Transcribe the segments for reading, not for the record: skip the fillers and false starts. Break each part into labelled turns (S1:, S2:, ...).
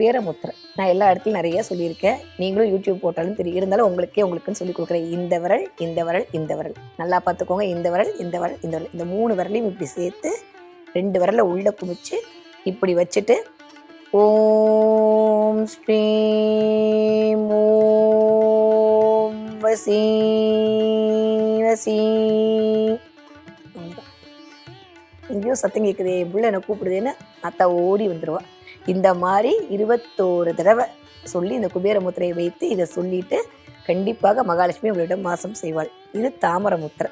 S1: குபேர முத்திரை. நான் எல்லா இடத்துலையும் நிறைய சொல்லியிருக்கேன், நீங்களும் யூடியூப் போட்டாலும் தெரியும். இருந்தாலும் உங்களுக்குன்னு சொல்லி கொடுக்குறேன். இந்த விரல், இந்த விரல், இந்த விரல் நல்லா பார்த்துக்கோங்க. இந்த விரல், இந்த விரல், இந்த விரல், இந்த 3 விரலையும் இப்படி சேர்த்து 2 விரலை உள்ளே குமிச்சு இப்படி வச்சுட்டு ஓம் ஸ்ரீம் ஓம் வசி வசி. எங்கேயோ சத்தம் கேட்குது, என் பிள்ளை என்னை கூப்பிடுதுன்னு அத்தா ஓடி வந்துடுவா. இந்த மாதிரி 21 தடவை சொல்லி இந்த குபேர முத்திரையை வைத்து இதை சொல்லிட்டு கண்டிப்பாக மகாலட்சுமி உங்களிடம் வாசம் செய்வாள். இது தாமர முத்திரை.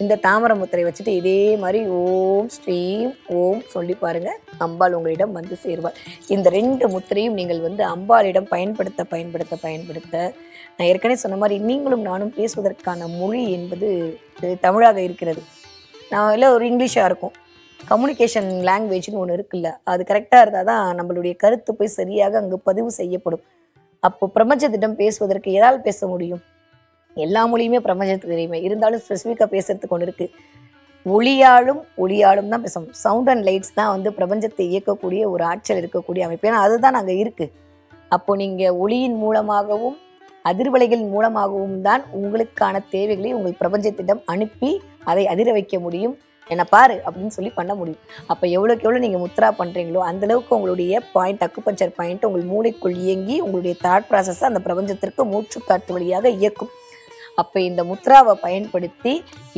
S1: இந்த தாமர முத்திரையை வச்சுட்டு இதே மாதிரி ஓம் ஸ்ரீம் ஓம் சொல்லி பாருங்க, அம்பாள் உங்களிடம் வந்து சேர்வாள். இந்த 2 முத்திரையும் நீங்கள் அம்பாளிடம் பயன்படுத்த நான் ஏற்கனவே சொன்ன மாதிரி நீங்களும் நானும் பேசுவதற்கான மொழி என்பது தமிழாக இருக்கிறது. நான் இல்லை ஒரு இங்கிலீஷாக இருக்கும். கம்யூனிகேஷன் லாங்குவேஜ்னு ஒன்று இருக்குல்ல, அது கரெக்டாக இருந்தால் தான் நம்மளுடைய கருத்து போய் சரியாக அங்கே பதிவு செய்யப்படும். அப்போ பிரபஞ்சத்திடம் பேசுவதற்கு எதால் பேச முடியும்? எல்லா மொழியுமே பிரபஞ்சத்துக்கு தெரியுமே, இருந்தாலும் ஸ்பெசிஃபிக்காக பேசுறதுக்கு ஒன்று இருக்குது. ஒளியாலும் தான் பேசணும். சவுண்ட் அண்ட் லைட்ஸ் தான் பிரபஞ்சத்தை இயக்கக்கூடிய ஒரு ஆற்றல் இருக்கக்கூடிய அமைப்பு. ஏன்னா அதுதான் அங்கே இருக்குது. அப்போது நீங்கள் ஒளியின் மூலமாகவும் அதிர்வலைகள் மூலமாகவும் தான் உங்களுக்கான தேவைகளை உங்கள் பிரபஞ்சத்திடம் அனுப்பி அதை அதிர வைக்க முடியும். என்ன பாரு அப்படின்னு சொல்லி பண்ண முடியும். அப்போ எவ்வளோக்கு எவ்வளோ நீங்கள் முத்ரா பண்ணுறீங்களோ அந்தளவுக்கு உங்களுடைய பாயிண்ட், அக்குபஞ்சர் பாயிண்ட் உங்கள் மூளைக்குள் இயங்கி உங்களுடைய தாட் ப்ராசஸை அந்த பிரபஞ்சத்திற்கு மூச்சுக்காற்று வழியாக இயக்கும். அப்போ இந்த முத்ராவை பயன்படுத்தி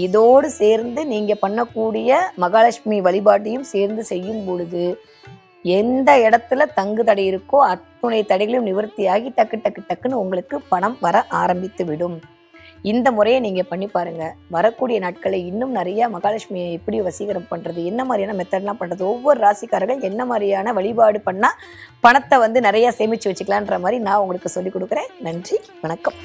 S1: இதோடு சேர்ந்து நீங்கள் பண்ணக்கூடிய மகாலட்சுமி வழிபாட்டையும் சேர்ந்து செய்யும் பொழுது எந்த இடத்துல தங்கு தடை இருக்கோ அத்துணை தடைகளையும் நிவர்த்தியாகி டக்குன்னு உங்களுக்கு பணம் வர ஆரம்பித்து விடும். இந்த முறையை நீங்கள் பண்ணி பாருங்கள். வரக்கூடிய நாட்களில் இன்னும் நிறைய மகாலட்சுமியை எப்படி வசீகரம் பண்ணுறது, என்ன மாதிரியான மெத்தட்லாம் பண்ணுறது, ஒவ்வொரு ராசிக்காரர்கள் என்ன மாதிரியான வழிபாடு பண்ணால் பணத்தை நிறையா சேமித்து வச்சுக்கலான்ற மாதிரி நான் உங்களுக்கு சொல்லிக் கொடுக்குறேன். நன்றி, வணக்கம்.